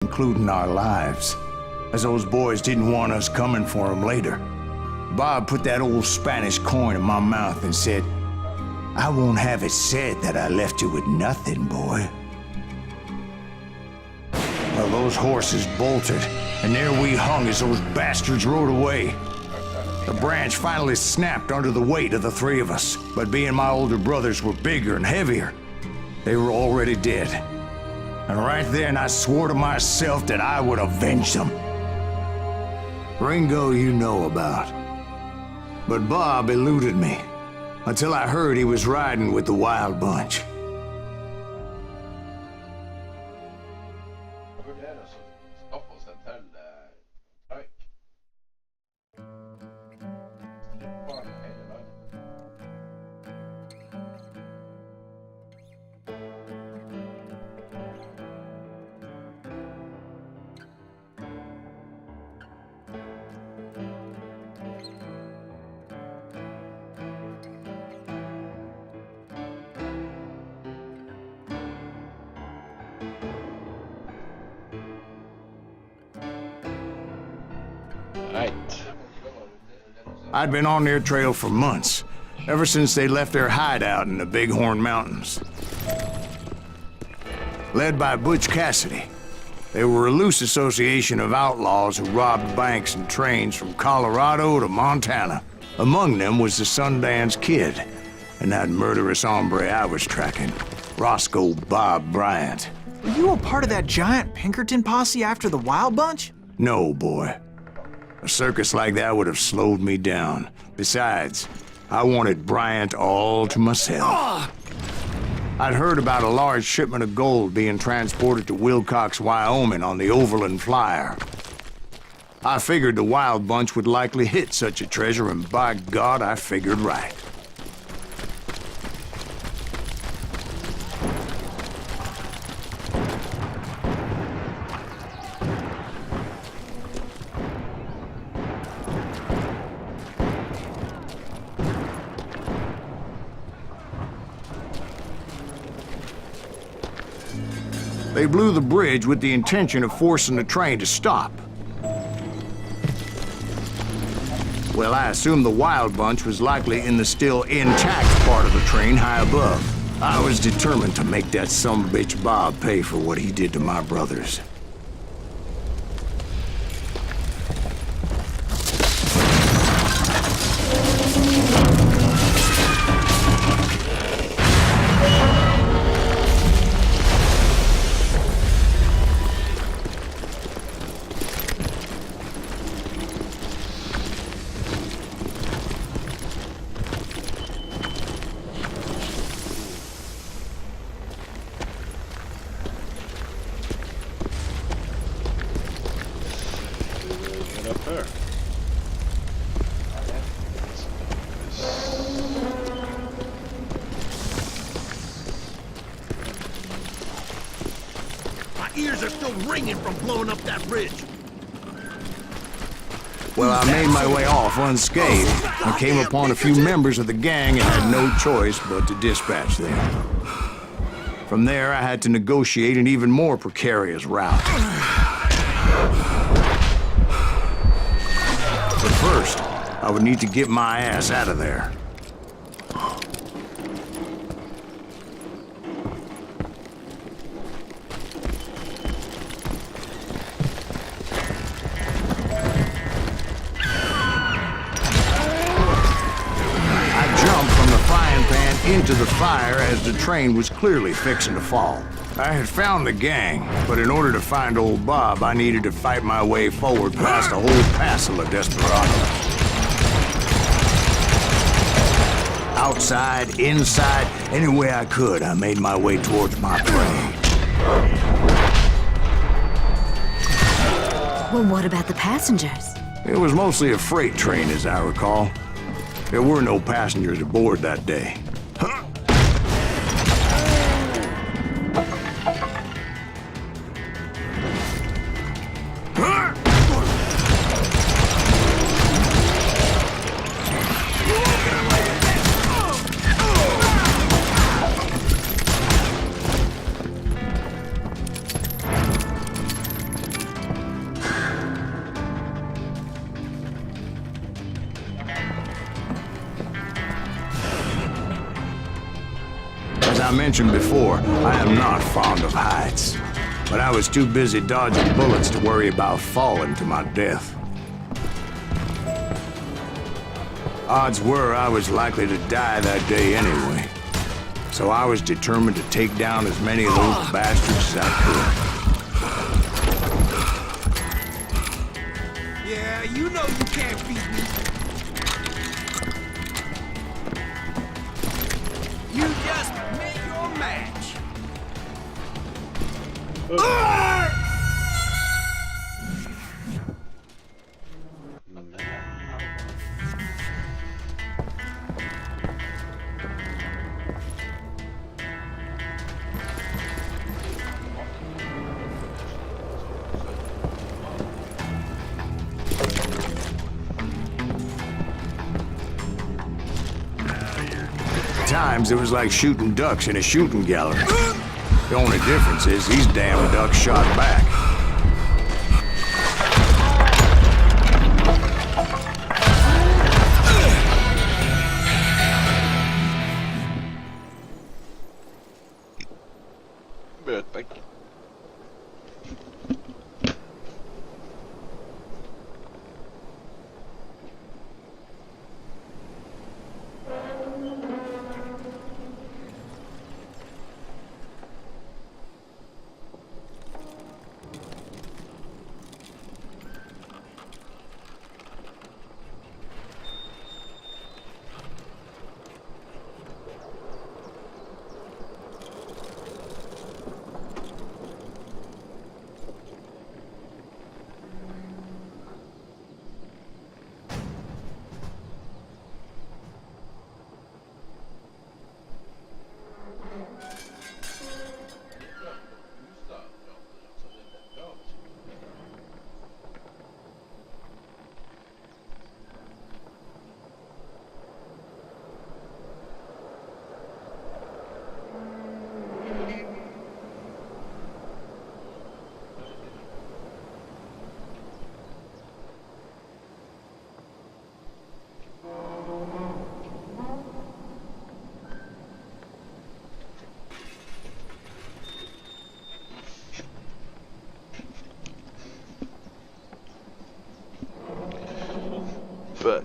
including our lives, as those boys didn't want us coming for them later. Bob put that old Spanish coin in my mouth and said, "I won't have it said that I left you with nothing, boy." Well, those horses bolted, and there we hung as those bastards rode away. The branch finally snapped under the weight of the three of us, but being my older brothers were bigger and heavier, they were already dead. And right then I swore to myself that I would avenge them. Ringo you know about. But Bob eluded me, until I heard he was riding with the Wild Bunch. I'd been on their trail for months, ever since they left their hideout in the Bighorn Mountains. Led by Butch Cassidy, they were a loose association of outlaws who robbed banks and trains from Colorado to Montana. Among them was the Sundance Kid, and that murderous hombre I was tracking, Roscoe Bob Bryant. Were you a part of that giant Pinkerton posse after the Wild Bunch? No, boy. A circus like that would have slowed me down. Besides, I wanted Bryant all to myself. I'd heard about a large shipment of gold being transported to Wilcox, Wyoming on the Overland Flyer. I figured the Wild Bunch would likely hit such a treasure, and by God, I figured right. They blew the bridge with the intention of forcing the train to stop. Well, I assumed the Wild Bunch was likely in the still intact part of the train high above. I was determined to make that sumbitch Bob pay for what he did to my brothers. Ears are still ringing from blowing up that bridge. Well, I made my way off unscathed and came upon a few members of the gang and had no choice but to dispatch them. From there, I had to negotiate an even more precarious route. But first, I would need to get my ass out of there. Into the fire as the train was clearly fixing to fall. I had found the gang, but in order to find old Bob, I needed to fight my way forward past a whole passel of desperados. Outside, inside, any way I could, I made my way towards my prey. Well, what about the passengers? It was mostly a freight train, as I recall. There were no passengers aboard that day. I mentioned before, I am not fond of heights. But I was too busy dodging bullets to worry about falling to my death. Odds were I was likely to die that day anyway. So I was determined to take down as many of those bastards as I could. Yeah, you know you can't beat me. You just made your match. At times, it was like shooting ducks in a shooting gallery. The only difference is these damn ducks shot back. Bötbäck. Fuck.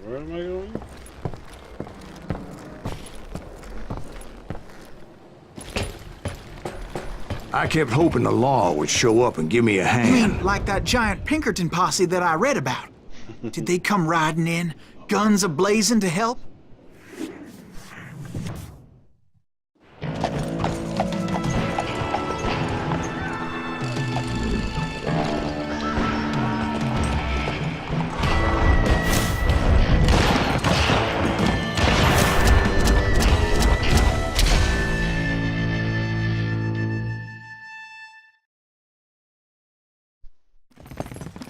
Where am I going? I kept hoping the law would show up and give me a You hand. mean like that giant Pinkerton posse that I read about? Did they come riding in, guns a-blazing to help?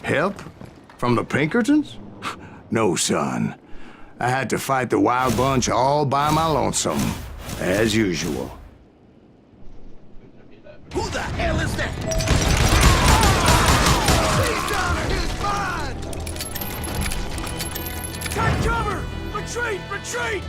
Help? From the Pinkertons? No, son. I had to fight the wild bunch all by my lonesome, as usual. Who the hell is that? He's down or he's mine! Take cover! Retreat! Retreat!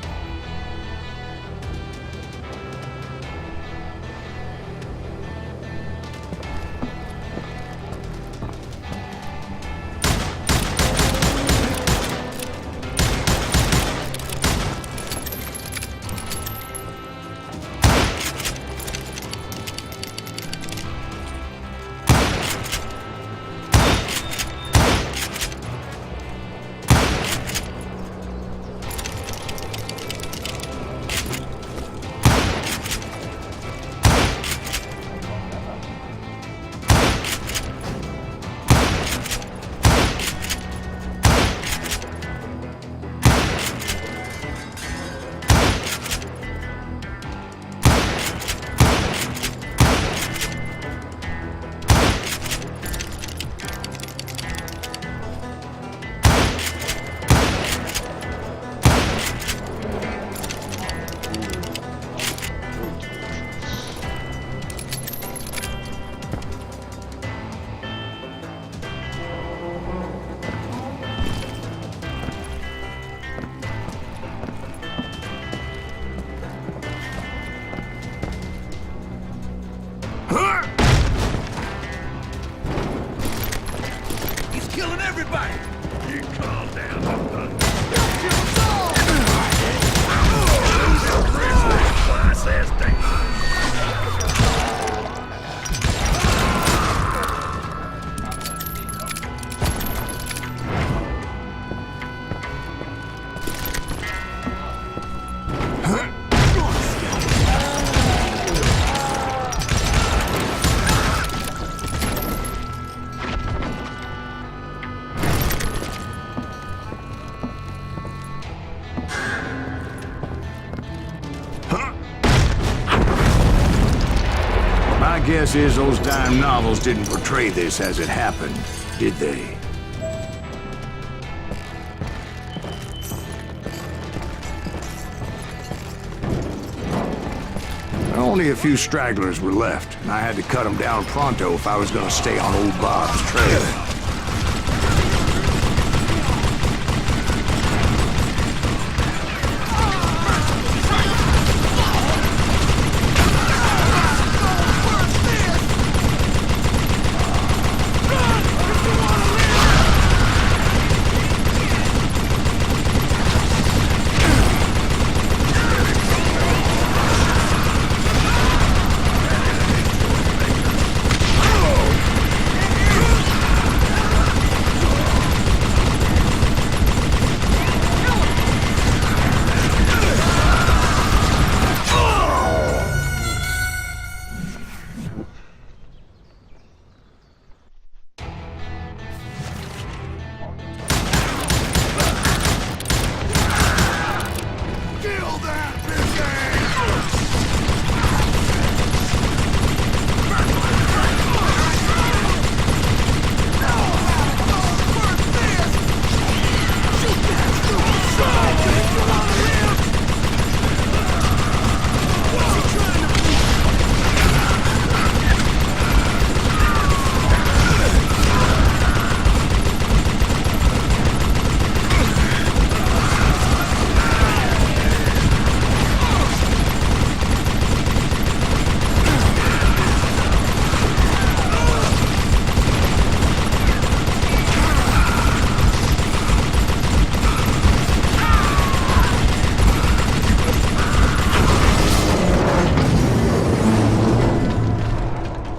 My guess is those dime novels didn't portray this as it happened, did they? Only a few stragglers were left, and I had to cut them down pronto if I was going to stay on old Bob's trail.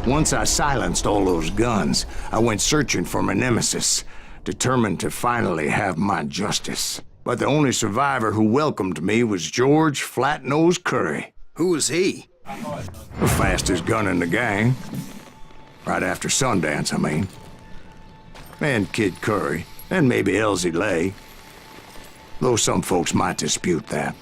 Once I silenced all those guns, I went searching for my nemesis, determined to finally have my justice. But the only survivor who welcomed me was George Flat-Nose Curry. Who was he? The fastest gun in the gang. Right after Sundance, I mean. And Kid Curry, and maybe Elsie Lay. Though some folks might dispute that.